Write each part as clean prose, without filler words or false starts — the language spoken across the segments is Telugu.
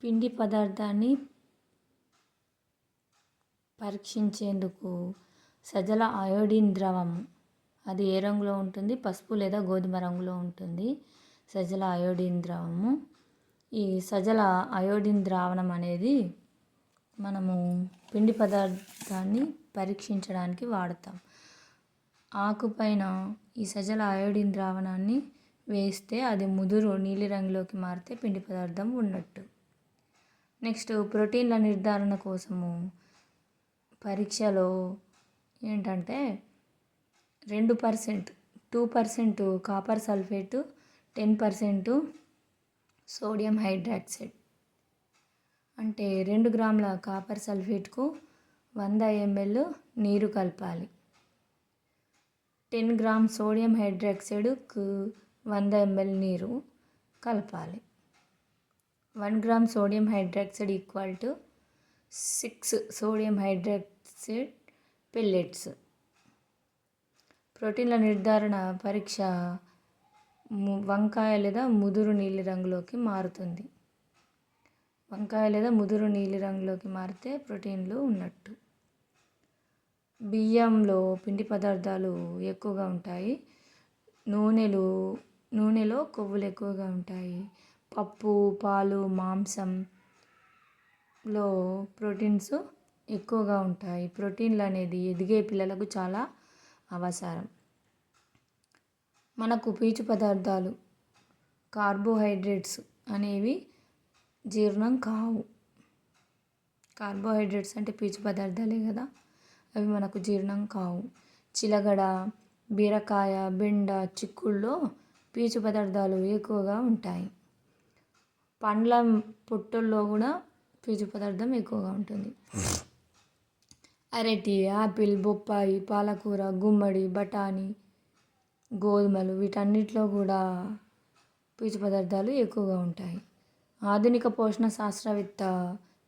పిండి పదార్థాన్ని పరీక్షించేందుకు సజల అయోడిన్ ద్రవం, అది ఏ రంగులో ఉంటుంది? పసుపు లేదా గోధుమ రంగులో ఉంటుంది సజల అయోడిన్ ద్రవము. ఈ సజల అయోడిన్ ద్రావణం అనేది మనము పిండి పదార్థాన్ని పరీక్షించడానికి వాడతాం. ఆకుపైన ఈ సజల అయోడిన్ ద్రావణాన్ని వేస్తే అది ముదురు నీలిరంగులోకి మారితే పిండి పదార్థం ఉన్నట్టు. నెక్స్ట్, ప్రోటీన్ల నిర్ధారణ కోసము పరీక్షలో ఏంటంటే 2%, 2% కాపర్ సల్ఫేటు, 10% సోడియం హైడ్రాక్సైడ్. అంటే 2 గ్రాముల కాపర్ సల్ఫేట్కు 100 ml నీరు కలపాలి. 10 గ్రామ్ సోడియం హైడ్రాక్సైడ్కు 100 ml నీరు కలపాలి. 1 gram sodium hydroxide equal to 6 sodium hydroxide pellets. ప్రోటీన్ల నిర్ధారణ పరీక్ష వంకాయ లేదా ముదురు నీలి రంగులోకి మారుతుంది. వంకాయ లేదా ముదురు నీలి రంగులోకి మారితే ప్రోటీన్లు ఉన్నట్టు. బియ్యంలో పిండి పదార్థాలు ఎక్కువగా ఉంటాయి. నూనెలో కొవ్వులు ఎక్కువగా ఉంటాయి. పప్పు, పాలు, మాంసంలో ప్రోటీన్స్ ఎక్కువగా ఉంటాయి. ప్రోటీన్లు అనేది ఎదిగే పిల్లలకు చాలా అవసరం. మనకు పీచు పదార్థాలు, కార్బోహైడ్రేట్స్ అనేవి జీర్ణం కావు. కార్బోహైడ్రేట్స్ అంటే పీచు పదార్థాలే కదా, అవి మనకు జీర్ణం కావు. చిలగడ, బీరకాయ, బెండ, చిక్కుడులో పీచు పదార్థాలు ఎక్కువగా ఉంటాయి. పండ్ల పొట్టుల్లో కూడా పీచు పదార్థం ఎక్కువగా ఉంటుంది. అరటి, యాపిల్, బొప్పాయి, పాలకూర, గుమ్మడి, బఠానీ, గోధుమలు, వీటన్నిటిలో కూడా పీచు పదార్థాలు ఎక్కువగా ఉంటాయి. ఆధునిక పోషణ శాస్త్రవేత్త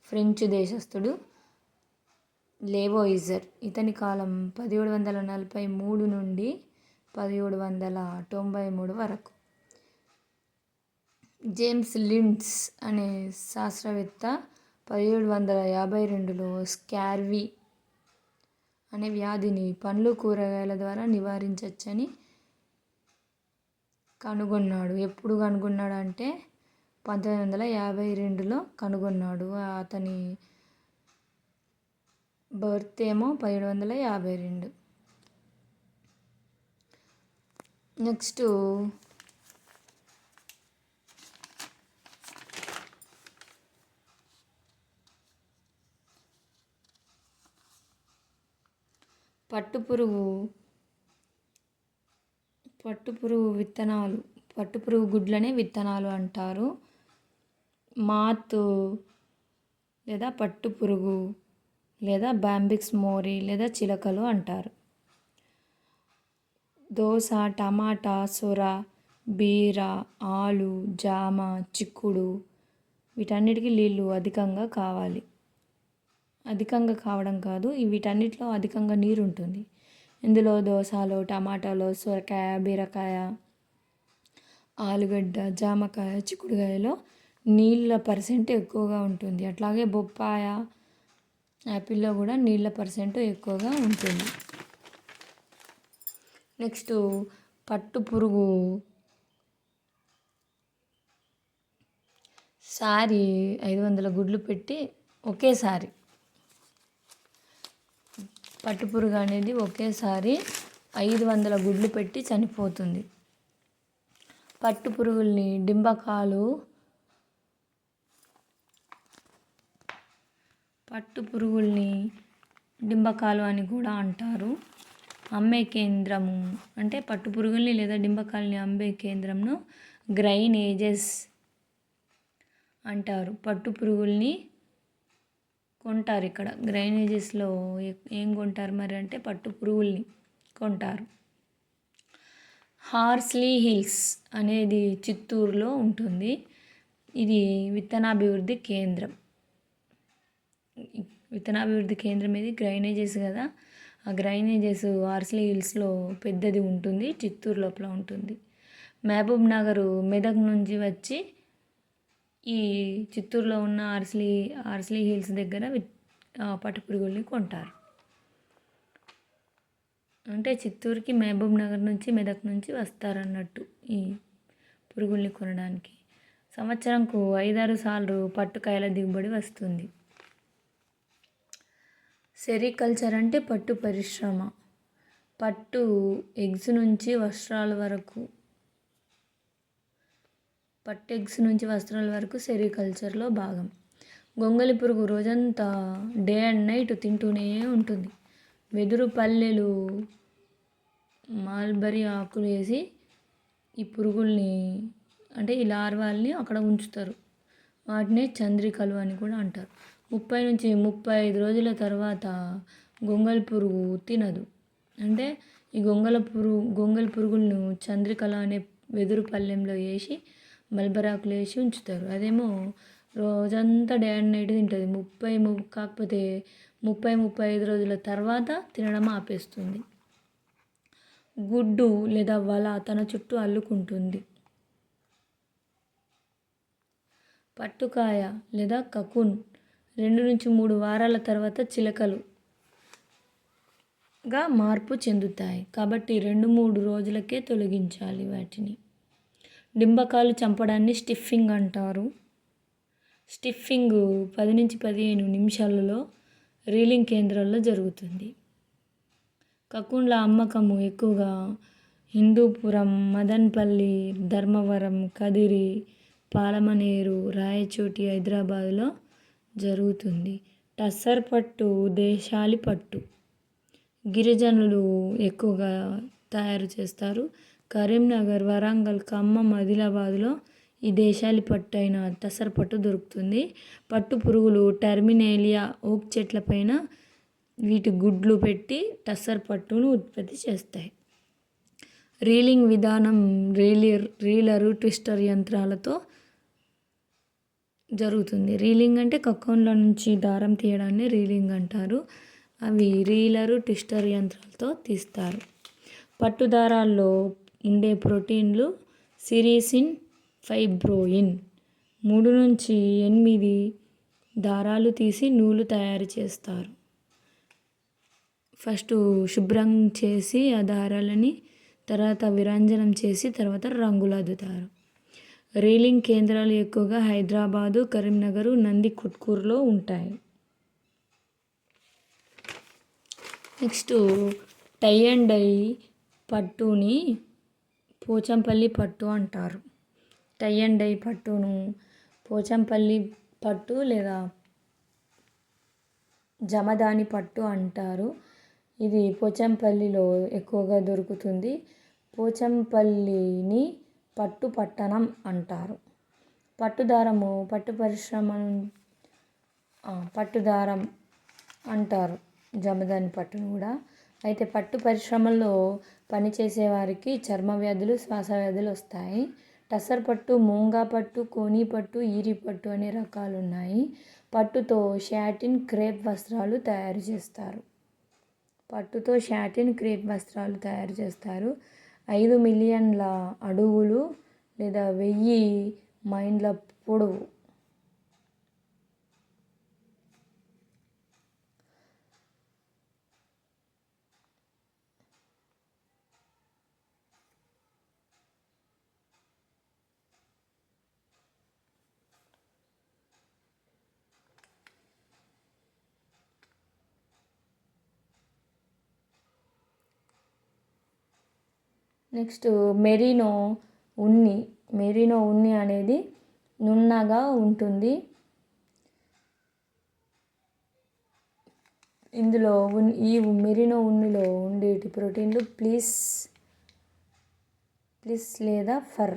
ఫ్రెంచ్ దేశస్థుడు లేవోయిజర్. ఇతని కాలం 1743 నుండి 1793 వరకు. జేమ్స్ లిండ్స్ అనే శాస్త్రవేత్త 1752లో స్కార్వీ అనే వ్యాధిని పండ్లు, కూరగాయల ద్వారా నివారించవచ్చని కనుగొన్నాడు. ఎప్పుడు కనుగొన్నాడు అంటే 1852లో కనుగొన్నాడు. అతని బర్త్ ఏమో 1752. నెక్స్ట్, పట్టుపురుగు విత్తనాలు, పట్టుపురుగు గుడ్లనే విత్తనాలు అంటారు. మాత్ లేదా పట్టుపురుగు లేదా బాంబిక్స్ మోరీ లేదా చిలకలు అంటారు. దోస, టమాటా, సొర, బీర, ఆలు, జామ, చిక్కుడు, వీటన్నిటికీ నీళ్ళు అధికంగా కావాలి. అధికంగా కావడం కాదు, వీటన్నిటిలో అధికంగా నీరు ఉంటుంది. ఇందులో దోసలో, టమాటాలో, సొరకాయ, బీరకాయ, ఆలుగడ్డ, జామకాయ, చిక్కుడుకాయలో నీళ్ళ % ఎక్కువగా ఉంటుంది. అట్లాగే బొప్పాయ, యాపిల్లో కూడా నీళ్ళ % ఎక్కువగా ఉంటుంది. నెక్స్ట్, పట్టుపురుగు సారి 500 గుడ్లు పెట్టి ఒకేసారి, పట్టుపురుగు అనేది ఒకేసారి 500 గుడ్లు పెట్టి చనిపోతుంది. పట్టుపురుగుల్ని డింబకాలు అని కూడా అంటారు. అమ్మే కేంద్రము అంటే పట్టుపురుగుల్ని లేదా డింబకాలని అమ్మే కేంద్రంను గ్రైన్ ఏజెస్ అంటారు. పట్టుపురుగుల్ని కొంటారు. ఇక్కడ గ్రైన్ ఏజెస్లో ఏం కొంటారు మరి అంటే పట్టుపురుగుల్ని కొంటారు. హార్స్లీ హిల్స్ అనేది చిత్తూరులో ఉంటుంది. ఇది విత్తనాభివృద్ధి కేంద్రం. ఇది గ్రైనేజెస్ కదా, ఆ గ్రైనేజెస్ హార్స్లీ హిల్స్లో పెద్దది ఉంటుంది, చిత్తూరు లోపల ఉంటుంది. మహబూబ్ నగర్, మెదక్ నుంచి వచ్చి ఈ చిత్తూరులో ఉన్న ఆర్స్లీ హిల్స్ దగ్గర పట్టుపురుగుల్ని కొంటారు. అంటే చిత్తూరుకి మహబూబ్ నగర్ నుంచి మెదక్ నుంచి వస్తారన్నట్టు ఈ పురుగుల్ని కొనడానికి. సంవత్సరంకు 5-6 సార్లు పట్టుకాయల దిగుబడి వస్తుంది. సెరికల్చర్ అంటే పట్టు పరిశ్రమ. పట్టు ఎగ్స్ నుంచి వస్త్రాల వరకు సెరికల్చర్లో భాగం. గొంగళి పురుగు రోజంతా డే అండ్ నైట్ తింటూనే ఉంటుంది. వెదురు పల్లెలు మల్బరీ ఆకులు వేసి ఈ పురుగుల్ని అంటే ఈ లార్వాల్ని అక్కడ ఉంచుతారు. వాటినే చంద్రికలు అని కూడా అంటారు. 30 నుంచి 35 రోజుల తర్వాత గొంగళి పురుగు తినదు. అంటే ఈ గొంగళి పురుగులను చంద్రికల అనే వెదురు పళ్ళెంలో వేసి మల్బరీ ఆకులు వేసి ఉంచుతారు. అదేమో రోజంతా డే అండ్ నైట్ తింటుంది. కాకపోతే 30-35 రోజుల తర్వాత తినడం ఆపేస్తుంది. గుడ్డు లేదా వల తన చుట్టూ అల్లుకుంటుంది. పట్టుకాయ లేదా కకూన్ 2-3 వారాల తర్వాత చిలకలుగా మార్పు చెందుతాయి. కాబట్టి 2-3 రోజులకే తొలగించాలి వాటిని. డింబకాలు చంపడాన్ని స్టిఫింగ్ అంటారు. స్టిఫింగ్ 10-15 నిమిషాలలో రీలింగ్ కేంద్రాల్లో జరుగుతుంది. కకూన్ల అమ్మకము ఎక్కువగా హిందూపురం, మదనపల్లి, ధర్మవరం, కదిరి, పాలమనేరు, రాయచోటి, హైదరాబాద్లో జరుగుతుంది. టస్సర్ పట్టు దేశాలి పట్టు గిరిజనులు ఎక్కువగా తయారు చేస్తారు. కరీంనగర్, వరంగల్, ఖమ్మం, ఆదిలాబాద్లో ఈ దేశాలి పట్టు అయిన టస్సర్ పట్టు దొరుకుతుంది. పట్టు పురుగులు టర్మినేలియా ఓక్ చెట్లపైన వీటి గుడ్లు పెట్టి టస్సర్ పట్టును ఉత్పత్తి చేస్తాయి. రీలింగ్ విధానం రీలరు, ట్విస్టర్ యంత్రాలతో జరుగుతుంది. రీలింగ్ అంటే కకూన్ల నుంచి దారం తీయడాన్ని రీలింగ్ అంటారు. అవి రీలరు, ట్విస్టర్ యంత్రాలతో తీస్తారు. పట్టు దారాల్లో ఉండే ప్రోటీన్లు సిరిసిన్, ఫైబ్రోయిన్. 3-8 దారాలు తీసి నూలు తయారు చేస్తారు. ఫస్ట్ శుభ్రం చేసి ఆ దారాలని తర్వాత విరంజనం చేసి తర్వాత రంగులు అద్దుతారు. రీలింగ్ కేంద్రాలు ఎక్కువగా హైదరాబాదు, కరీంనగర్, నందికొట్కూరులో ఉంటాయి. నెక్స్ట్ టై అండ్ డై పట్టుని పోచంపల్లి పట్టు అంటారు. టై అండ్ డై పట్టును పోచంపల్లి పట్టు లేదా జమదాని పట్టు అంటారు. ఇది పోచంపల్లిలో ఎక్కువగా దొరుకుతుంది. పోచంపల్లిని పట్టు పట్టణం అంటారు. పట్టుదారము పట్టుదారం అంటారు జమదాని పట్టును కూడా. అయితే పట్టు పరిశ్రమల్లో పనిచేసే వారికి చర్మ వ్యాధులు, శ్వాస వ్యాధులు వస్తాయి. టస్సర్ పట్టు, మూంగా పట్టు, కోనీ పట్టు, ఈరి పట్టు అనే రకాలు ఉన్నాయి. పట్టుతో శాటిన్, క్రేప్ వస్త్రాలు తయారు చేస్తారు. 5 మిలియన్ల అడుగులు లేదా 1000 మైళ్ళ పొడవు. నెక్స్ట్ మెరీనో ఉన్ని అనేది నున్నగా ఉంటుంది. ఇందులో ఈ మెరీనో ఉన్నిలో ఉండేటి ప్రోటీన్లు ఫ్లీస్ లేదా ఫర్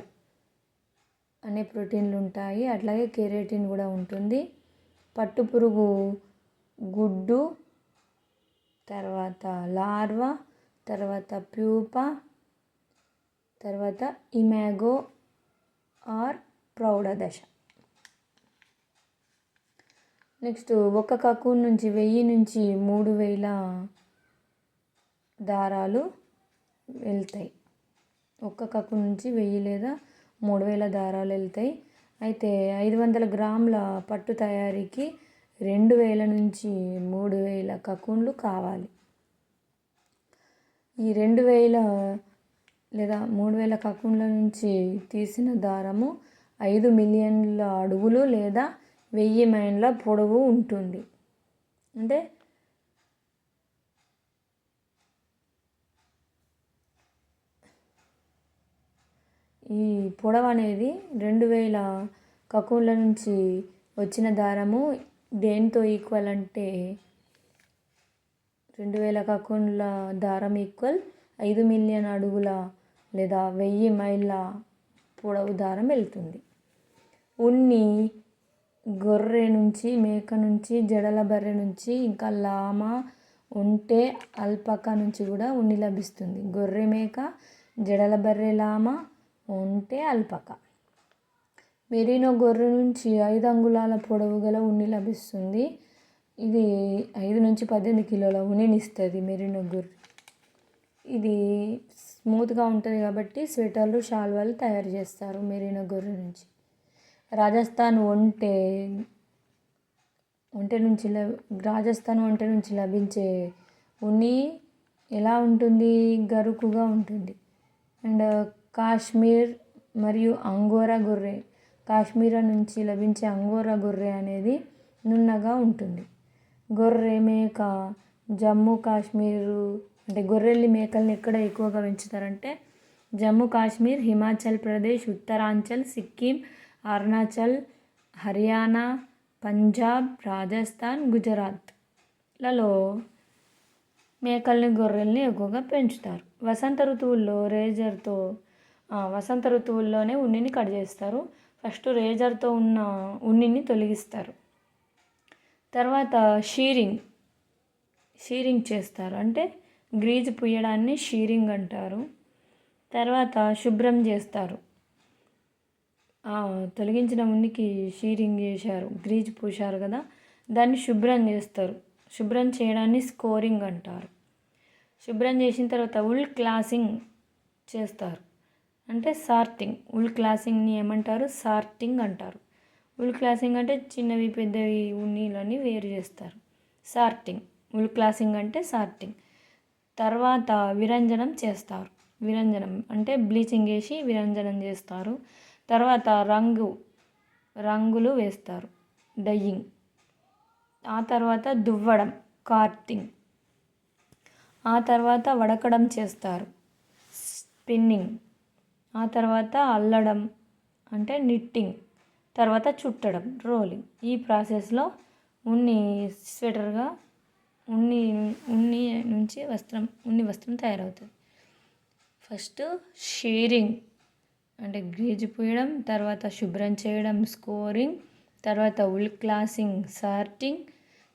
అనే ప్రోటీన్లు ఉంటాయి. అట్లాగే కెరాటిన్ కూడా ఉంటుంది. పట్టుపురుగు గుడ్డు, తర్వాత లార్వా, తర్వాత ప్యూపా, తర్వాత ఇమాగో ఆర్ ప్రౌఢ దశ. నెక్స్ట్ ఒక కకూన్ నుంచి 1000 నుంచి 3000 దారాలు వెళ్తాయి. ఒక్క కకూన్ నుంచి 1000 లేదా 3000 దారాలు వెళ్తాయి. అయితే 500 గ్రాముల పట్టు తయారీకి 2000 నుంచి 3000 కకూన్లు కావాలి. ఈ 2000 లేదా 3000 కకూన్ల నుంచి తీసిన దారము 5 మిలియన్ల అడుగులు లేదా 1000 మైళ్ళ పొడవు ఉంటుంది. అంటే ఈ పొడవు అనేది 2000 కకూన్ల నుంచి వచ్చిన దారము దేనితో ఈక్వల్ అంటే 2000 కకూన్ల దారం ఈక్వల్ 5 మిలియన్ అడుగుల లేదా 1000 మైళ్ళ పొడవు దారం వెళ్తుంది. ఉన్ని గొర్రె నుంచి, మేక నుంచి, జడల బర్రె నుంచి, ఇంకా లామా, ఒంటె, అల్పకా నుంచి కూడా ఉన్ని లభిస్తుంది. గొర్రె, మేక, జడల బర్రె, లామా, ఒంటె, అల్పకా. మెరీనో గొర్రె నుంచి 5 అంగుళాల పొడవు గల ఉన్ని లభిస్తుంది. ఇది 5 నుంచి 18 కిలోల ఉన్నిని ఇస్తుంది మెరీనో గొర్రె. ఇది స్మూత్గా ఉంటుంది కాబట్టి స్వెటర్లు, షాల్వాలు తయారు చేస్తారు మెరీనో గొర్రె నుంచి. రాజస్థాన్ ఒంటె నుంచి లభించే ఉన్ని ఎలా ఉంటుంది? గరుకుగా ఉంటుంది. అండ్ కాశ్మీర్ మరియు అంగోరా గొర్రె, కాశ్మీర్ నుంచి లభించే అంగోరా గొర్రె అనేది నున్నగా ఉంటుంది. గొర్రె, మేక, జమ్మూ కాశ్మీరు అంటే గొర్రెల్ని, మేకల్ని ఎక్కడ ఎక్కువగా పెంచుతారంటే జమ్మూ కాశ్మీర్, హిమాచల్ ప్రదేశ్, ఉత్తరాంచల్, సిక్కిం, అరుణాచల్, హర్యానా, పంజాబ్, రాజస్థాన్, గుజరాత్లలో మేకల్ని, గొర్రెల్ని ఎక్కువగా పెంచుతారు. వసంత ఋతువుల్లోనే ఉన్నిని కట్ చేస్తారు. ఫస్ట్ రేజర్తో ఉన్న ఉన్నిని తొలగిస్తారు. తర్వాత షీరింగ్ చేస్తారు. అంటే గ్రీజు పూయడాన్ని షీరింగ్ అంటారు. తర్వాత శుభ్రం చేస్తారు. తొలగించిన ఉనికి షీరింగ్ చేశారు, గ్రీజు పూశారు కదా, దాన్ని శుభ్రం చేస్తారు. శుభ్రం చేయడాన్ని స్కోరింగ్ అంటారు. శుభ్రం చేసిన తర్వాత ఉల్ క్లాసింగ్ చేస్తారు. అంటే సార్టింగ్. ఉల్ క్లాసింగ్ని ఏమంటారు? సార్టింగ్ అంటారు. ఉల్ క్లాసింగ్ అంటే చిన్నవి పెద్దవి ఉన్నీలని వేరు చేస్తారు. సార్టింగ్. ఉల్ క్లాసింగ్ అంటే సార్టింగ్. తర్వాత విరంజనం చేస్తారు. విరంజనం అంటే బ్లీచింగ్ వేసి విరంజనం చేస్తారు. తర్వాత రంగులు వేస్తారు, డయ్యింగ్. ఆ తర్వాత దువ్వడం, కార్టింగ్. ఆ తర్వాత వడకడం చేస్తారు, స్పిన్నింగ్. ఆ తర్వాత అల్లడం అంటే నిట్టింగ్. తర్వాత చుట్టడం, రోలింగ్. ఈ ప్రాసెస్లో ఉన్ని నుంచి వస్త్రం తయారవుతుంది. ఫస్ట్ షీరింగ్ అంటే గ్రీజు పూయడం, తర్వాత శుభ్రం చేయడం, స్కోరింగ్, తర్వాత ఉల్ క్లాసింగ్, సార్టింగ్,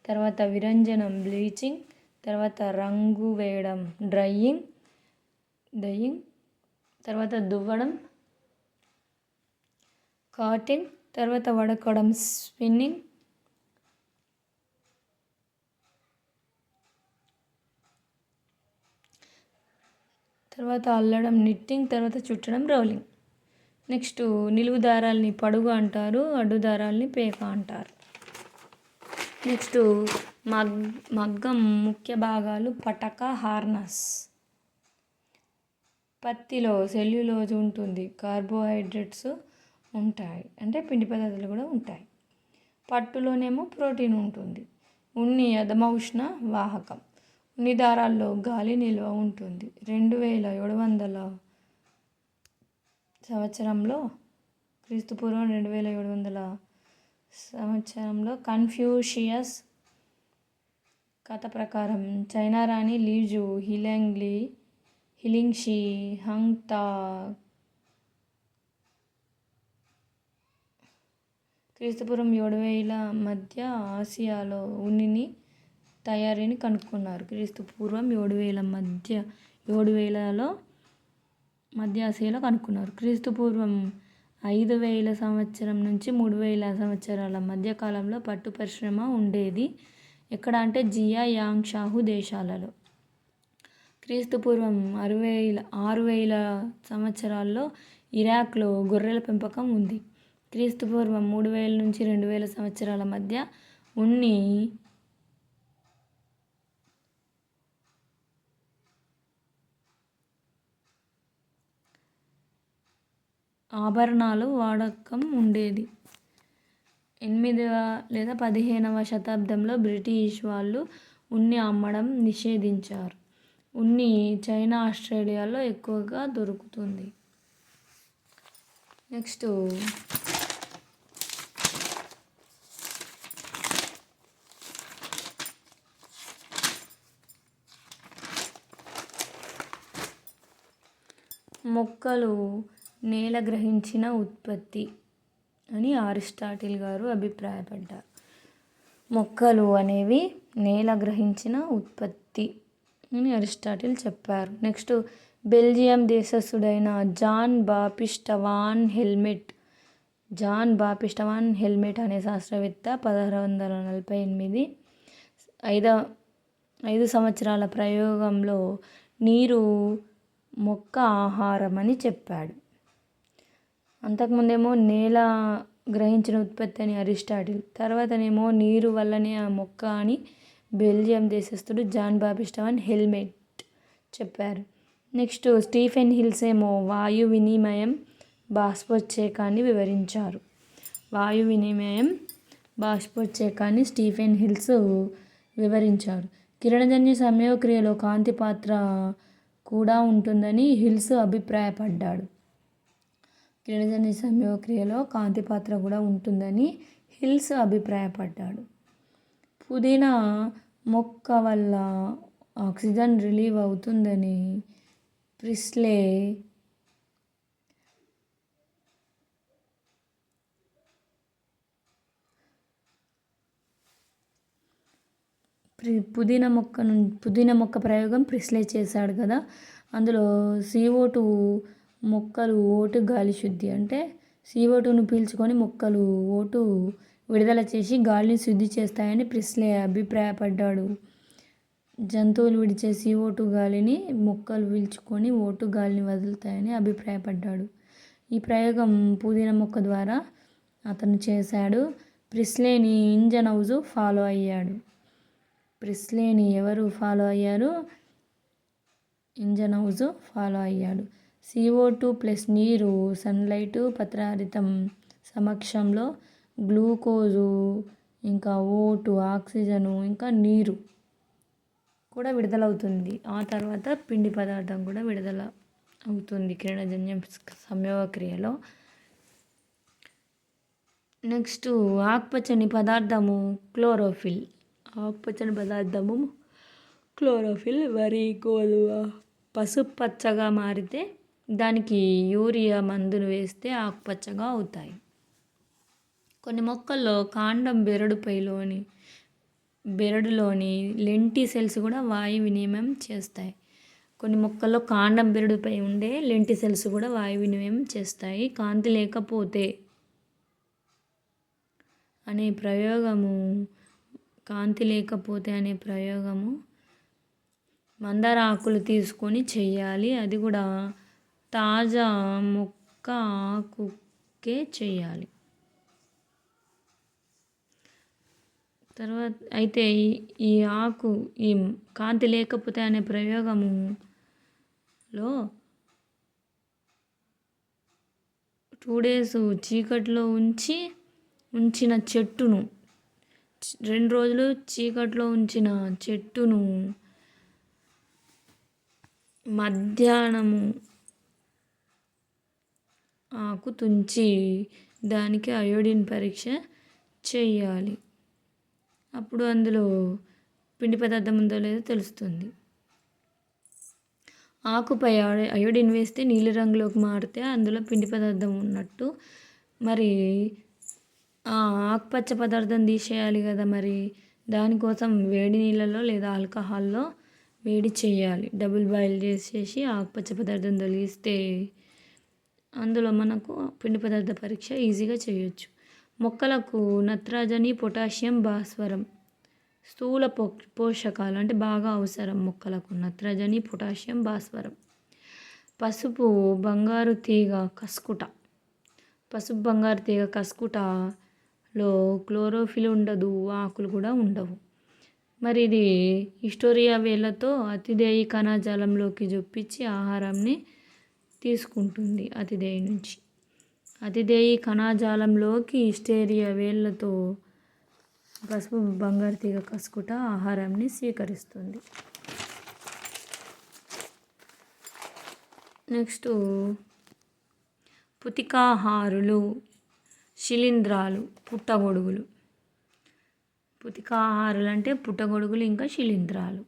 తర్వాత విరంజనం, బ్లీచింగ్, తర్వాత రంగు వేయడం, డయింగ్, తర్వాత దువ్వడం, కాటింగ్, తర్వాత వడకడం, స్పిన్నింగ్, తర్వాత అల్లడం, నిట్టింగ్, తర్వాత చుట్టడం, రోలింగ్. నెక్స్ట్ నిలువు దారాల్ని పడుగు అంటారు, అడ్డు దారాల్ని పేక అంటారు. నెక్స్ట్ మగ్గం ముఖ్య భాగాలు పటక, హార్నస్. పత్తిలో సెల్యులోజ్ ఉంటుంది, కార్బోహైడ్రేట్స్ ఉంటాయి, అంటే పిండి పదార్థాలు కూడా ఉంటాయి. పట్టులోనేమో ప్రోటీన్ ఉంటుంది. ఉన్ని అధమ ఉష్ణ వాహకం. ఉన్ని దారాల్లో గాలి నిల్వ ఉంటుంది. 2700 సంవత్సరంలో, క్రీస్తుపూర్వం 2700 సంవత్సరంలో కన్ఫ్యూషియస్ కథ ప్రకారం చైనా రాణి లీజు హిలింగ్షి హంగ్తా క్రీస్తుపూర్వం 7000 మధ్య ఆసియాలో ఉన్ని తయారీని కనుక్కున్నారు. క్రీస్తుపూర్వం 7000లో మధ్య ఆసియాలో కనుక్కున్నారు. క్రీస్తుపూర్వం 5000 సంవత్సరం నుంచి 3000 సంవత్సరాల మధ్యకాలంలో పట్టు పరిశ్రమ ఉండేది. ఎక్కడ అంటే జియా యాంగ్ షాహు దేశాలలో. క్రీస్తుపూర్వం 6000 సంవత్సరాల్లో ఇరాక్లో గొర్రెల పెంపకం ఉంది. క్రీస్తుపూర్వం 3000 నుంచి 2000 సంవత్సరాల మధ్య ఉన్ని ఆభరణాలు వాడకం ఉండేది. 8వ లేదా 15వ శతాబ్దంలో బ్రిటిష్ వాళ్ళు ఉన్ని అమ్మడం నిషేధించారు. ఉన్ని చైనా, ఆస్ట్రేలియాలో ఎక్కువగా దొరుకుతుంది. నెక్స్ట్ మొక్కలు నేల గ్రహించిన ఉత్పత్తి అని అరిస్టాటిల్ గారు అభిప్రాయపడ్డారు. మొక్కలు అనేవి నేల గ్రహించిన ఉత్పత్తి అని అరిస్టాటిల్ చెప్పారు. నెక్స్ట్ బెల్జియం దేశస్థుడైన జాన్ బాప్టిస్ట్ వాన్ హెల్మెట్ అనే శాస్త్రవేత్త 1648 5 సంవత్సరాల ప్రయోగంలో నీరు మొక్క ఆహారం అని చెప్పాడు. అంతకుముందేమో నేల గ్రహించిన ఉత్పత్తి అని అరిస్టాటిల్, తర్వాతనేమో నీరు వల్లనే ఆ మొక్క అని బెల్జియం దేశస్థుడు జాన్ బాప్టిస్ట్ వాన్ హెల్మెట్ చెప్పారు. నెక్స్ట్ స్టీఫెన్ హిల్స్ ఏమో వాయు వినిమయం బాష్పోత్సేకాన్ని వివరించారు. వాయు వినిమయం బాష్పోత్సేకాన్ని స్టీఫెన్ హిల్స్ వివరించారు. కిరణజన్య సంయోగక్రియలో కాంతి పాత్ర కూడా ఉంటుందని హిల్స్ అభిప్రాయపడ్డాడు. కిరణజన్య సంయోగక్రియలో కాంతి పాత్ర కూడా ఉంటుందని హిల్స్ అభిప్రాయపడ్డాడు. పుదీనా మొక్క వల్ల ఆక్సిజన్ రిలీవ్ అవుతుందని ప్రిస్లే పుదీనా మొక్క ప్రయోగం ప్రిస్లే చేశాడు కదా. అందులో CO2 మొక్కలు O2 గాలి శుద్ధి, అంటే CO2ను పీల్చుకొని మొక్కలు O2 విడుదల చేసి గాలిని శుద్ధి చేస్తాయని ప్రిస్లే అభిప్రాయపడ్డాడు. జంతువులు విడిచే CO2 గాలిని మొక్కలు పీల్చుకొని O2 గాలిని వదులుతాయని అభిప్రాయపడ్డాడు. ఈ ప్రయోగం పుదీనా మొక్క ద్వారా అతను చేశాడు. ప్రిస్లేని ఇంజనౌజ్ ఫాలో అయ్యాడు. ప్రిస్లేని ఎవరు ఫాలో అయ్యారు? ఇంజనౌజ్ ఫాలో అయ్యాడు. CO2 ప్లస్ నీరు, సన్లైట్, పత్రహరితం సమక్షంలో గ్లూకోజు, ఇంకా O2, ఆక్సిజను, ఇంకా నీరు కూడా విడుదలవుతుంది. ఆ తర్వాత పిండి పదార్థం కూడా విడుదల అవుతుంది కిరణజన్య సంయోగక్రియలో. నెక్స్ట్ ఆకుపచ్చని పదార్థము క్లోరోఫిల్. వరి, గోధుమ పసుపచ్చగా మారితే దానికి యూరియా మందును వేస్తే ఆకుపచ్చగా అవుతాయి. కొన్ని మొక్కల్లో కాండం బెరడులోని లెంటి సెల్స్ కూడా వాయు వినిమయం చేస్తాయి. కొన్ని మొక్కల్లో కాండం బెరడుపై ఉండే లెంటి సెల్స్ కూడా వాయు వినిమయం చేస్తాయి. కాంతి లేకపోతే అనే ప్రయోగము మందార ఆకులు తీసుకొని చెయ్యాలి. అది కూడా తాజా మొక్క ఆకుకే చెయ్యాలి. తర్వాత అయితే ఈ కాంతి లేకపోతే అనే ప్రయోగములో 2 days చీకట్లో ఉంచిన చెట్టును 2 రోజులు చీకట్లో ఉంచిన చెట్టును మధ్యాహ్నము ఆకు తుంచి దానికి అయోడిన్ పరీక్ష చేయాలి. అప్పుడు అందులో పిండి పదార్థం ఉందో లేదో తెలుస్తుంది. ఆకుపై అయోడిన్ వేస్తే నీలిరంగులోకి మారితే అందులో పిండి పదార్థం ఉన్నట్టు. మరి ఆకుపచ్చ పదార్థం తీసేయాలి కదా, మరి దానికోసం వేడి నీళ్ళలో లేదా ఆల్కహాల్లో వేడి చేయాలి. డబుల్ బాయిల్ చేసేసి ఆకుపచ్చ పదార్థం తొలగిస్తే అందులో మనకు పిండి పదార్థ పరీక్ష ఈజీగా చేయొచ్చు. మొక్కలకు నత్రజని, పొటాషియం, భాస్వరం స్థూల పోషకాలు అంటే బాగా అవసరం మొక్కలకు. నత్రజని, పొటాషియం, భాస్వరం. పసుపు బంగారు తీగ కస్కుట. పసుపు బంగారు తీగ కస్కుటలో క్లోరోఫిల్ ఉండదు, ఆకులు కూడా ఉండవు. మరి ఇది హిస్టోరియా వేళ్ళతో అతిదేయి కణజాలంలోకి జొప్పించి ఆహారాన్ని తీసుకుంటుంది. అతిదేయి నుంచి అతిదేయి కణజాలంలోకి హిస్టోరియా వేళ్ళతో పసుపు బంగారు తీగ కస్కుట ఆహారాన్ని స్వీకరిస్తుంది. నెక్స్ట్ పుతికాహారులు, శిలీంధ్రాలు, పుట్టగొడుగులు. పుతికాహారులు అంటే పుట్టగొడుగులు ఇంకా శిలీంధ్రాలు.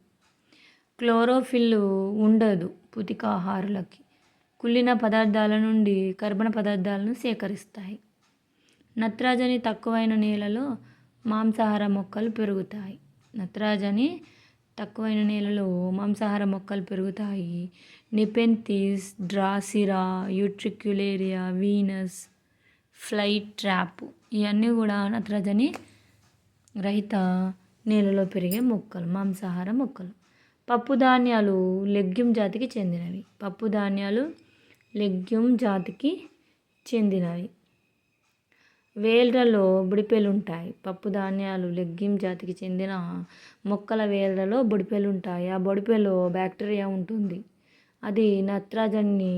క్లోరోఫిల్ ఉండదు పుతికాహారులకి. కుళ్ళిన పదార్థాల నుండి కర్బన పదార్థాలను సేకరిస్తాయి. నత్రజని తక్కువైన నేలలో మాంసాహార మొక్కలు పెరుగుతాయి. నత్రజని తక్కువైన నేలలో మాంసాహార మొక్కలు పెరుగుతాయి. నిపెంథిస్, డ్రాసిరా, యూట్రిక్యులేరియా, వీనస్, ఫ్లై ట్రాప్ ఇవన్నీ కూడా నత్రజని రహిత నేలలో పెరిగే మొక్కలు, మాంసాహార మొక్కలు. పప్పు ధాన్యాలు లెగ్యూమ్ జాతికి చెందినవి. పప్పు ధాన్యాలు లెగ్యూమ్ జాతికి చెందినవి. వేళ్ళలో బుడిపెలు ఉంటాయి. పప్పు ధాన్యాలు లెగ్యూమ్ జాతికి చెందిన మొక్కల వేళ్ళలో బొడిపెలు ఉంటాయి. ఆ బొడిపెలో బ్యాక్టీరియా ఉంటుంది. అది నత్రజనిని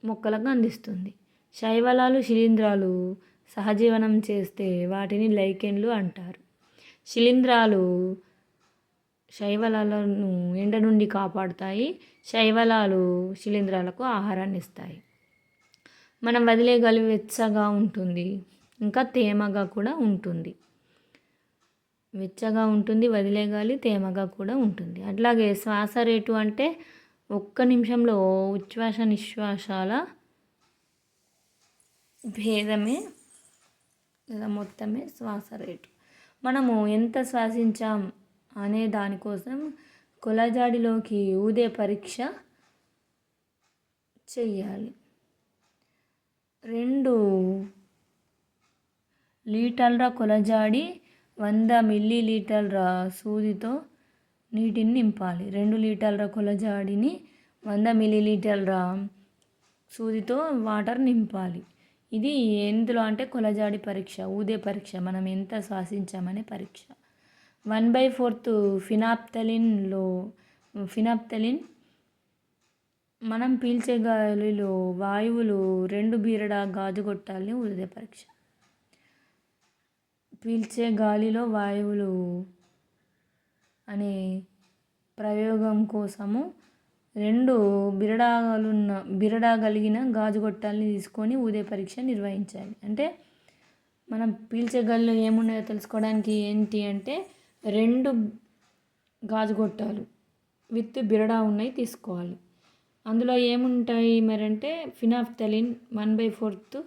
మొక్కలకు అందిస్తుంది. శైవలాలు, శిలీంధ్రాలు సహజీవనం చేస్తే వాటిని లైకెన్లు అంటారు. శిలీంధ్రాలు శైవలాలను ఎండ నుండి కాపాడుతాయి. శైవలాలు శిలీంధ్రాలకు ఆహారాన్ని ఇస్తాయి. మనం వదిలే గాలి వెచ్చగా ఉంటుంది, ఇంకా తేమగా కూడా ఉంటుంది. వెచ్చగా ఉంటుంది, వదిలే గాలి తేమగా కూడా ఉంటుంది. అట్లాగే శ్వాస రేటు అంటే 1 నిమిషంలో ఉచ్ఛ్వాస నిశ్వాసాల భేదమే లేదా మొత్తమే శ్వాస రేటు. మనము ఎంత శ్వాసించాం అనే దానికోసం కొలజాడిలోకి ఊదే పరీక్ష చెయ్యాలి. 2 లీటర్ల కొలజాడి 100 మిల్లీలీటర్ల సూదితో నీటిని నింపాలి. 2 లీటర్ల కొలజాడిని 100 మిల్లీలీటర్ల సూదితో వాటర్ నింపాలి. ఇది ఎందులో అంటే కొలజాడి పరీక్ష, ఊదే పరీక్ష, మనం ఎంత శ్వాసించామనే పరీక్ష. 1/4 ఫినాప్థలిన్ మనం పీల్చే గాలిలో వాయువులు 2 బీరడా గాజు గొట్టాలని ఊదే పరీక్ష. పీల్చే గాలిలో వాయువులు అనే ప్రయోగం కోసము 2 బిరడా కలిగిన గాజు గొట్టాలని తీసుకొని ఊదే పరీక్ష నిర్వహించాలి. అంటే మనం పీల్చే గాలిలో ఏమున్నాయో తెలుసుకోవడానికి ఏంటి అంటే 2 గాజు గొట్టాలు విత్ బిరడా ఉన్నాయి తీసుకోవాలి. అందులో ఏముంటాయి మరి అంటే ఫినాప్థలిన్ 1/4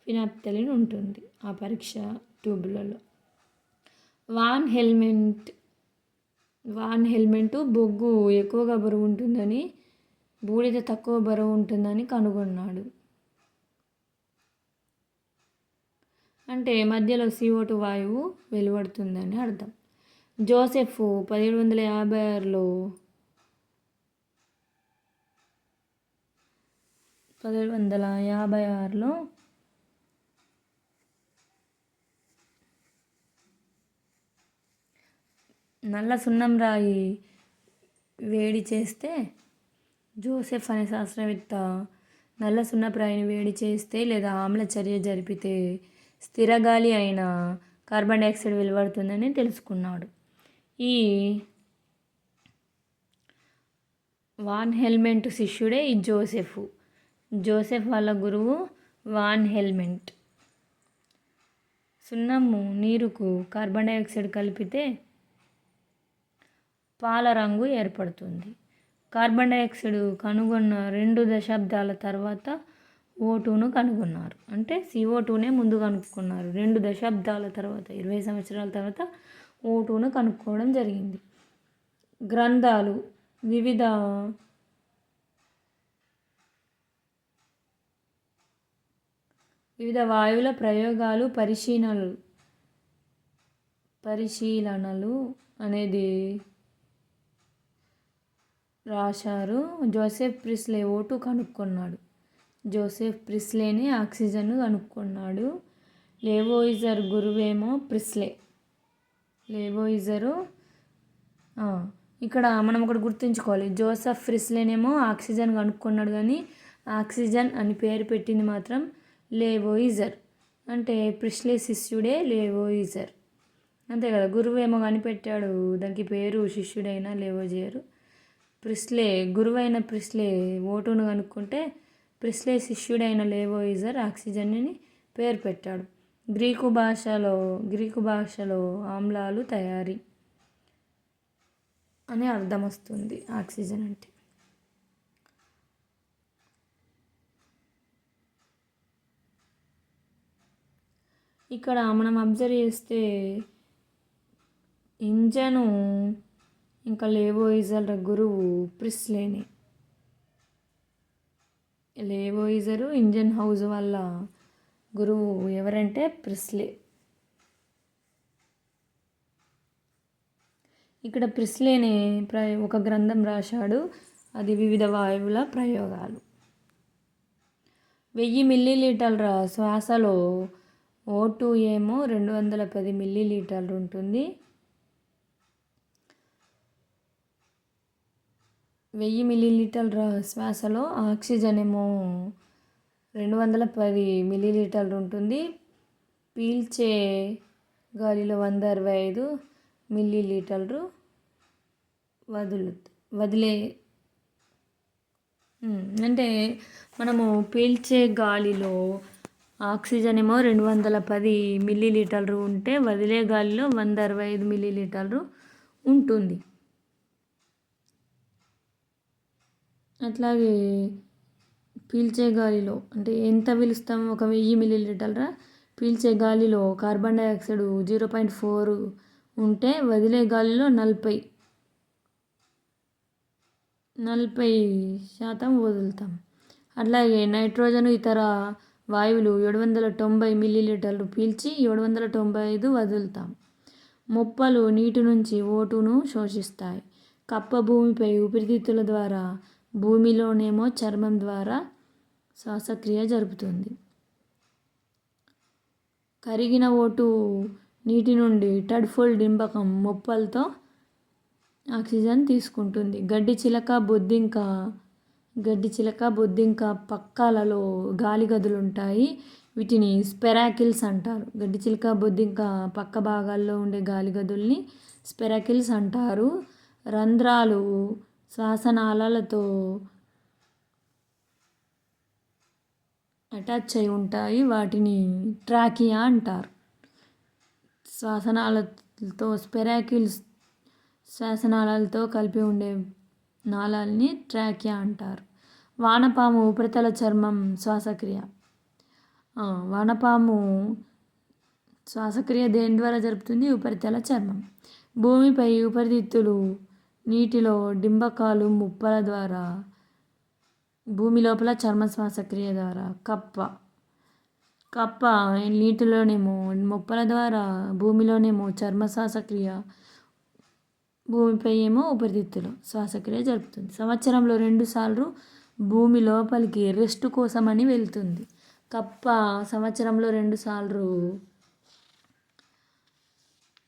ఫినాప్థలిన్ ఉంటుంది ఆ పరీక్ష ట్యూబులలో. వాన్ హెల్మెంట్ బొగ్గు ఎక్కువగా బరువు ఉంటుందని, బూడిద తక్కువ బరువు ఉంటుందని కనుగొన్నాడు. అంటే మధ్యలో CO2 వాయువు వెలువడుతుందని అర్థం. జోసెఫ్ 1756లో నల్ల సున్నం రాయి వేడి చేస్తే, జోసెఫ్ అనే శాస్త్రవేత్త నల్ల సున్నపు రాయిని వేడి చేస్తే లేదా ఆమ్ల చర్య జరిపితే స్థిర గాలి అయిన కార్బన్ డైఆక్సైడ్ వెలువడుతుందని తెలుసుకున్నాడు. ఈ వాన్ హెల్మెంట్ శిష్యుడే ఈ జోసెఫ్ వాళ్ళ గురువు వాన్ హెల్మెంట్. సున్నము నీరుకు కార్బన్ డైఆక్సైడ్ కలిపితే పాల రంగు ఏర్పడుతుంది. కార్బన్ డైఆక్సైడ్ కనుగొన్న 2 దశాబ్దాల తర్వాత O2ను కనుగొన్నారు. అంటే CO2నే ముందు కనుక్కున్నారు. 2 దశాబ్దాల తర్వాత, 20 సంవత్సరాల తర్వాత O2ను కనుక్కోవడం జరిగింది. గ్రంథాలు వివిధ వాయువుల ప్రయోగాలు, పరిశీలనలు అనేది రాశారు. Joseph Priestley O2 కనుక్కున్నాడు. జోసెఫ్ ప్రిస్లేని ఆక్సిజన్ను కనుక్కున్నాడు. Lavoisier గురువేమో Priestley. లేవోయిజరు ఇక్కడ మనం ఒకటి గుర్తుంచుకోవాలి. జోసెఫ్ ప్రిస్లేనేమో ఆక్సిజన్ కనుక్కున్నాడు, కానీ ఆక్సిజన్ అని పేరు పెట్టింది మాత్రం లేవోయిజర్. అంటే ప్రిస్లే శిష్యుడే లేవోయిజర్, అంతే కదా. గురువు ఏమో కనిపెట్టాడు, దానికి పేరు శిష్యుడైన లేవోయిజర్. ప్రిస్లే గురువైన ప్రిస్లే ఓటును కనుక్కుంటే ప్రిస్లే శిష్యుడైన లేవోయిజర్ ఆక్సిజన్ని పేరు పెట్టాడు. గ్రీకు భాషలో ఆమ్లాలు తయారీ అని అర్థం వస్తుంది ఆక్సిజన్ అంటే. ఇక్కడ మనం అబ్జర్వ్ చేస్తే ఇంజను ఇంకా లేవోయిజర్ గురువు ప్రిస్లేని. లేవోయిజరు ఇంజన్ హౌస్ వల్ల గురువు ఎవరంటే ప్రిస్లే. ఇక్కడ ప్రిస్లేనే ఒక గ్రంథం రాశాడు, అది వివిధ వాయువుల ప్రయోగాలు. 1000 మిల్లీలీటర్ల శ్వాసలో O2 ఏమో 210 మిల్లీలీటర్లు ఉంటుంది. 1000 మిల్లీలీటర్ల శ్వాసలో ఆక్సిజన్ ఏమో 210 మిల్లీలీటర్లు ఉంటుంది. పీల్చే గాలిలో 165 మిల్లీలీటర్లు వదిలే అంటే మనము పీల్చే గాలిలో ఆక్సిజన్ ఏమో 210 మిల్లీలీటర్లు ఉంటే వదిలే గాలిలో 165 మిల్లీలీటర్లు ఉంటుంది. అట్లాగే పీల్చే గాలిలో అంటే ఎంత పీలుస్తాము, ఒక 1000 మిల్లీలీటర్ల పీల్చే గాలిలో కార్బన్ డైఆక్సైడ్ 0.4 ఉంటే వదిలే గాలిలో 40% వదులుతాం. అట్లాగే నైట్రోజన్ ఇతర వాయువులు 790 మిల్లీలీటర్లు పీల్చి 795 వదులుతాం. మొప్పలు నీటి నుంచి O2ను శోషిస్తాయి. కప్ప భూమిపై ఊపిరితిత్తుల ద్వారా, భూమిలోనేమో చర్మం ద్వారా శ్వాసక్రియ జరుపుతుంది. కరిగిన O2 నీటి నుండి టడ్ఫోల్ డింబకం మొప్పలతో ఆక్సిజన్ తీసుకుంటుంది. గడ్డి చిలక బొద్దింక పక్కాలలో గాలి గదులు ఉంటాయి, వీటిని స్పెరాకిల్స్ అంటారు. గడ్డి చిలక బొద్దింక పక్క భాగాల్లో ఉండే గాలి గదుల్ని స్పెరాకిల్స్ అంటారు. రంధ్రాలు శ్వాసనాళాలతో అటాచ్ అయి ఉంటాయి, వాటిని ట్రాకియా అంటారు. శ్వాసనాళాలతో స్పెరాకిల్స్ శ్వాసనాళాలతో కలిపి ఉండే నాళాలని ట్రాకియా అంటారు. వానపాము ఉపరితల చర్మం శ్వాసక్రియ. వానపాము శ్వాసక్రియ దేని ద్వారా జరుపుతుంది? ఉపరితల చర్మం. భూమిపై ఊపిరితిత్తులు, నీటిలో డింబకాలు మొప్పల ద్వారా, భూమి లోపల చర్మ శ్వాసక్రియ ద్వారా. కప్ప నీటిలోనేమో మొప్పల ద్వారా, భూమిలోనేమో చర్మ శ్వాసక్రియ, భూమిపై ఏమో ఊపిరితిత్తులు శ్వాసక్రియ జరుపుతుంది. సంవత్సరంలో 2 సార్లు భూమి లోపలికి రెస్ట్ కోసమని వెళ్తుంది. కప్ప సంవత్సరంలో 2 సార్లు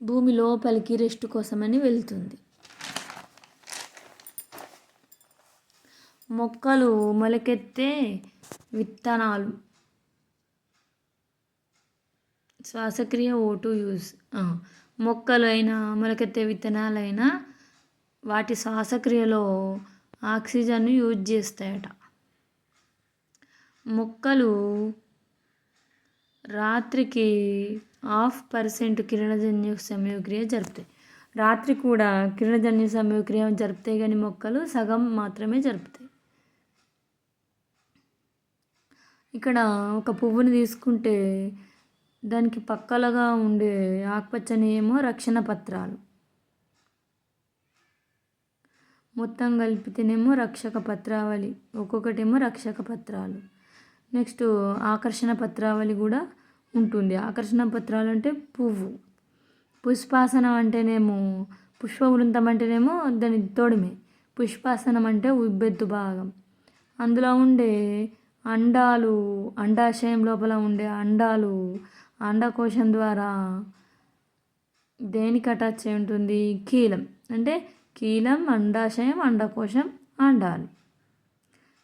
భూమి లోపలికి రెస్ట్ కోసమని వెళ్తుంది. మొక్కలు మొలకెత్తే విత్తనాలు శ్వాసక్రియ O2 యూజ్. మొక్కలు అయినా మొలకెత్తే విత్తనాలైనా వాటి శ్వాసక్రియలో ఆక్సిజన్ యూజ్ చేస్తాయట. మొక్కలు రాత్రికి 0.5% కిరణజన్య సంయోగక్రియ జరుపుతాయి. రాత్రి కూడా కిరణజన్య సంయోగక్రియ జరుపుతాయి, కానీ మొక్కలు సగం మాత్రమే జరుపుతాయి. ఇక్కడ ఒక పువ్వుని తీసుకుంటే దానికి పక్కలుగా ఉండే ఆకుపచ్చని ఏమో రక్షణ పత్రాలు, మొత్తం కలిపితేనేమో రక్షక పత్రావళి, ఒక్కొక్కటేమో రక్షక పత్రాలు. నెక్స్ట్ ఆకర్షణ పత్రావళి కూడా ఉంటుంది. ఆకర్షణ పత్రాలు అంటే పువ్వు. పుష్పాసనం అంటేనేమో పుష్పవృంతం అంటేనేమో దాని తొడిమే. పుష్పాసనం అంటే ఉబ్బెత్తు భాగం. అందులో ఉండే అండాలు, అండాశయం లోపల ఉండే అండాలు అండకోశం ద్వారా దేనికి అటాచ్ అయి ఉంటుంది? కీలం. అంటే కీలం, అండాశయం, అండకోశం, అండాలు.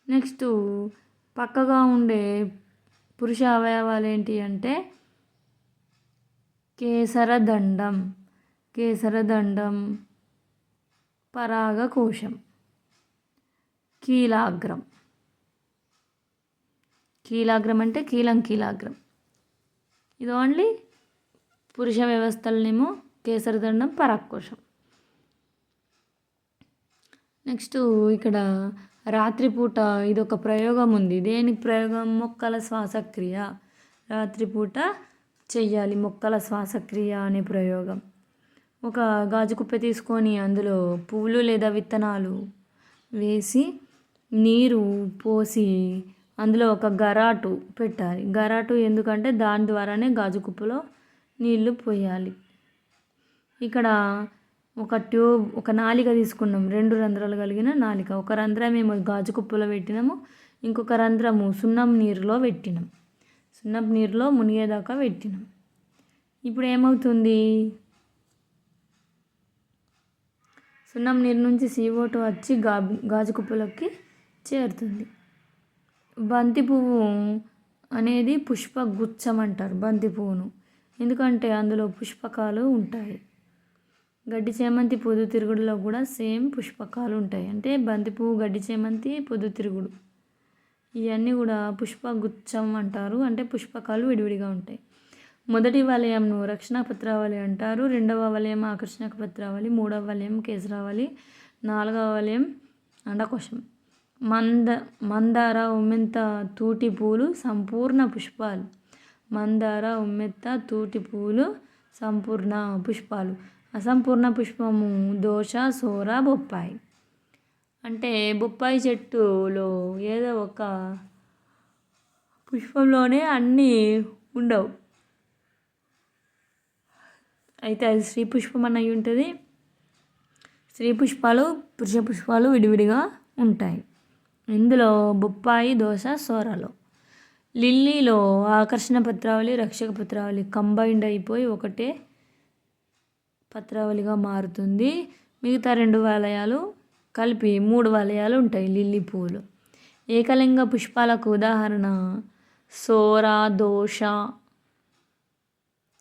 నెక్స్ట్ పక్కగా ఉండే పురుష అవయవాలు ఏంటి అంటే కేసరదండం, కేసరదండం, పరాగకోశం, కీలాగ్రం. కీలాగ్రం అంటే కీలాగ్రం. ఇది ఓన్లీ పురుష వ్యవస్థలనేమో కేసరదండం, పరాగకోశం. నెక్స్ట్ ఇక్కడ రాత్రిపూట ఇదొక ప్రయోగం ఉంది. దేనికి ప్రయోగం? మొక్కల శ్వాసక్రియ. రాత్రిపూట చెయ్యాలి మొక్కల శ్వాసక్రియ అనే ప్రయోగం. ఒక గాజు కుప్ప తీసుకొని అందులో పువ్వులు లేదా విత్తనాలు వేసి నీరు పోసి అందులో ఒక గరాటు పెట్టాలి. గరాటు ఎందుకంటే దాని ద్వారానే గాజు కుప్పలో నీళ్లు పోయాలి. ఇక్కడ ఒక ట్యూబ్, ఒక నాలిక తీసుకున్నాం, 2 రంధ్రాలు కలిగిన నాలిక. ఒక రంధ్రం ఏమో గాజు కుప్పలో పెట్టినాము, ఇంకొక రంధ్రము సున్నం నీరులో పెట్టినాం. సున్నం నీరులో మునిగేదాకా పెట్టినాం. ఇప్పుడు ఏమవుతుంది? సున్నం నీరు నుంచి CO2 వచ్చి గాజు కుప్పలోకి చేరుతుంది. బంతి పువ్వు అనేది పుష్పగుచ్చం అంటారు బంతి పువ్వును, ఎందుకంటే అందులో పుష్పకాలు ఉంటాయి. గడ్డి చేమంతి పొద్దుతిరుగుడులో కూడా సేమ్ పుష్పకాలు ఉంటాయి. అంటే బంతి పువ్వు, గడ్డి చేమంతి, పొద్దుతిరుగుడు ఇవన్నీ కూడా పుష్పగుచ్చం అంటారు. అంటే పుష్పకాలు విడివిడిగా ఉంటాయి. మొదటి వలయంను రక్షణ పత్రావళి అంటారు, రెండవ వలయం ఆకర్షణక పత్రావళి, మూడవ వలయం కేసరావళి, నాలుగవ వలయం అండకోశం. మందార, ఉమ్మెంత, తూటి పూలు సంపూర్ణ పుష్పాలు. మందార, ఉమ్మెత్త, తూటి పూలు సంపూర్ణ పుష్పాలు. అసంపూర్ణ పుష్పము దోస, సోర, బొప్పాయి. అంటే బొప్పాయి చెట్టులో ఏదో ఒక పుష్పంలోనే అన్నీ ఉండవు, అయితే అది స్త్రీ పుష్పం అయి ఉంటుంది. స్త్రీ పుష్పాలు, పురుష పుష్పాలు విడివిడిగా ఉంటాయి. ఇందులో బొప్పాయి, దోస, సోరలో. లిల్లీలో ఆకర్షణ పత్రావళి, రక్షక పత్రావళి కంబైండ్ అయిపోయి ఒకటే పత్రావళిగా మారుతుంది. మిగతా 2 వలయాలు కలిపి 3 వలయాలు ఉంటాయి లిల్లీ పువ్వులు. ఏకలింగ పుష్పాలకు ఉదాహరణ సోర, దోస,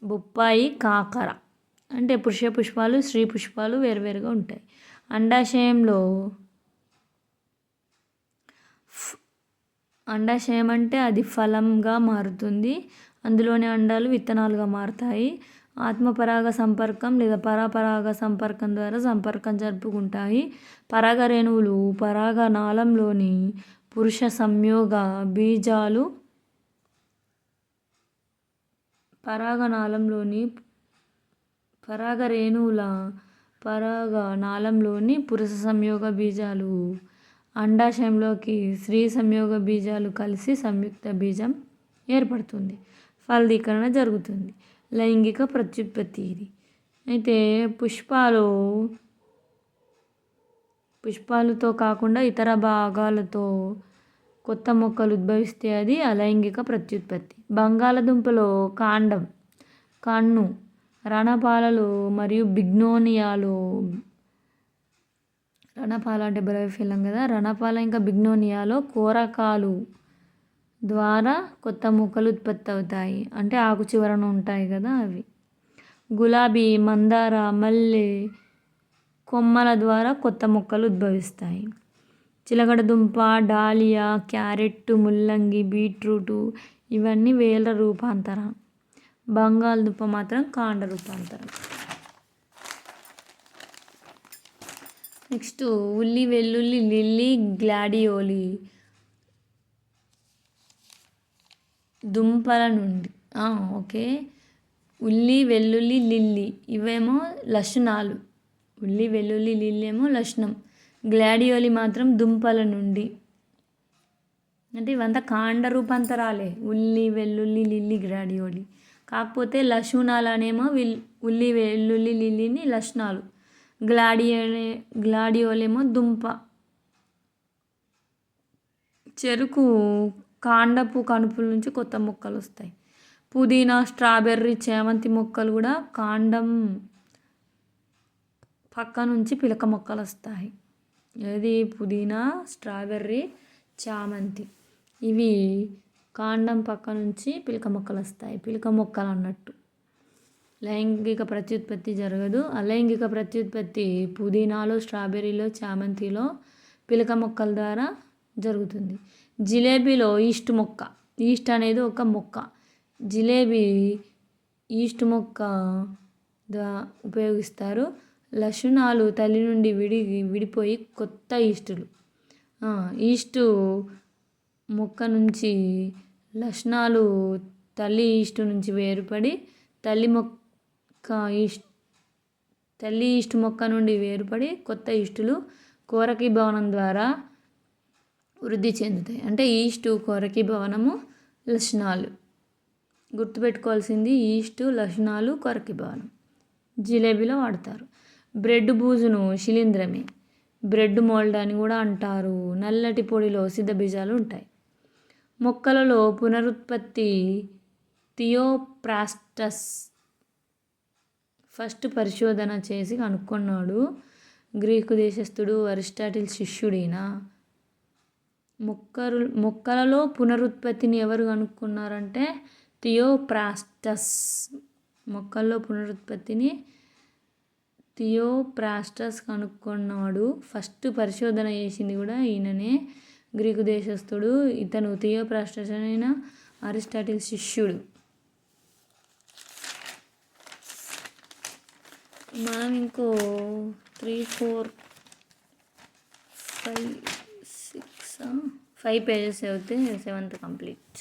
బొప్పాయి, కాకర. అంటే పురుష పుష్పాలు, స్త్రీ పుష్పాలు వేరువేరుగా ఉంటాయి. అండాశయంలో అండాశయం అంటే అది ఫలంగా మారుతుంది. అందులోని అండాలు విత్తనాలుగా మారుతాయి. ఆత్మపరాగ సంపర్కం లేదా పరపరాగ సంపర్కం ద్వారా సంపర్కం జరుపుకుంటాయి. పరాగ రేణువులు పరాగ నాళంలోని పురుష సంయోగ బీజాలు పరాగ రేణువుల పరాగ నాళంలోని పురుష సంయోగ బీజాలు అండాశయంలోకి స్త్రీ సంయోగ బీజాలు కలిసి సంయుక్త బీజం ఏర్పడుతుంది. ఫలదీకరణ జరుగుతుంది. లైంగిక ప్రత్యుత్పత్తి ఇది. అయితే పుష్పాలతో కాకుండా ఇతర భాగాలతో కొత్త మొక్కలు ఉద్భవిస్తే అది అలైంగిక ప్రత్యుత్పత్తి. బంగాళదుంపలో కాండం, కన్ను, రణపాలలో మరియు బిగ్నోనియాలో, రణపాల అంటే బ్రయోఫిలం కదా, రణపాల ఇంకా బిగ్నోనియాలో కోరకాలు ద్వారా కొత్త మొక్కలు ఉత్పత్తి అవుతాయి. అంటే ఆకు చివరన ఉంటాయి కదా అవి. గులాబీ, మందార, మల్లె కొమ్మల ద్వారా కొత్త మొక్కలు ఉద్భవిస్తాయి. చిలకడదుంప, డాలియా, క్యారెట్, ముల్లంగి, బీట్రూటు ఇవన్నీ వేల రూపాంతరం. బంగాళదుంప మాత్రం కాండ రూపాంతరం. నెక్స్ట్ ఉల్లి, వెల్లుల్లి, లిల్లీ, గ్లాడియోలి దుంపల నుండి. ఓకే, ఉల్లి, వెల్లుల్లి, లిల్లీ ఇవేమో లక్షణాలు. ఉల్లి, వెల్లుల్లి, లిల్లీ ఏమో లక్షణం. గ్లాడియోలి మాత్రం దుంపల నుండి. అంటే ఇవంతా కాండ రూపాంతరాలే, ఉల్లి, వెల్లుల్లి, లిల్లీ, గ్లాడియోలి. కాకపోతే లక్షణాలు అనేమో ఉల్లి, వెల్లుల్లి, లిల్లీని లక్షణాలు. గ్లాడియోలేమో దుంప. చెరుకు కాండపు కణుపుల నుంచి కొత్త మొక్కలు వస్తాయి. పుదీనా, స్ట్రాబెర్రీ, చేమంతి మొక్కలు కూడా కాండం పక్క నుంచి పిలక మొక్కలు వస్తాయి. ఏది పుదీనా, స్ట్రాబెర్రీ, చామంతి ఇవి కాండం పక్క నుంచి పిలక మొక్కలు వస్తాయి. పిలక మొక్కలు అన్నట్టు. లైంగిక ప్రత్యుత్పత్తి జరగదు. అలైంగిక ప్రత్యుత్పత్తి పుదీనాలో, స్ట్రాబెర్రీలో, చామంతిలో పిలక మొక్కల ద్వారా జరుగుతుంది. జిలేబీలో ఈస్ట్ మొక్క. ఈస్ట్ అనేది ఒక మొక్క. జిలేబీ ఈస్ట్ మొక్క ఉపయోగిస్తారు. లక్షణాలు తల్లి నుండి విడిపోయి కొత్త ఈస్టు మొక్క నుంచి లక్షణాలు తల్లి ఈస్టు నుంచి వేరుపడి తల్లి ఈస్ట్ మొక్క నుండి వేరుపడి కొత్త ఈస్టులు కోరకీ భవనం ద్వారా వృద్ధి చెందుతాయి. అంటే ఈస్టు, కోరకీ భవనము, లక్షణాలు గుర్తుపెట్టుకోవాల్సింది. ఈస్టు, లక్షణాలు, కోరకీ భవనం జిలేబీలో వాడతారు. బ్రెడ్ బూజును శిలీంధ్రమే. బ్రెడ్ మోల్డ్ అని కూడా అంటారు. నల్లటి పొడిలో సిద్ధబీజాలు ఉంటాయి. మొక్కలలో పునరుత్పత్తి థియోప్రాస్టస్ ఫస్ట్ పరిశోధన చేసి కనుక్కున్నాడు. Greek దేశస్థుడు, Aristotle శిష్యుడైన. మొక్కలలో పునరుత్పత్తిని ఎవరు కనుక్కున్నారంటే థియోప్రాస్టస్. మొక్కల్లో పునరుత్పత్తిని థియోప్రాస్టస్ కనుక్కున్నాడు. ఫస్ట్ పరిశోధన చేసింది కూడా ఈయననే, గ్రీకు దేశస్థుడు. ఇతను థియోప్రాస్టస్ అయిన అరిస్టాటిల్ శిష్యుడు. మనం ఇంకో 3, 4, 5, 6, 5 పేజెస్ చదివితే 7th కంప్లీట్.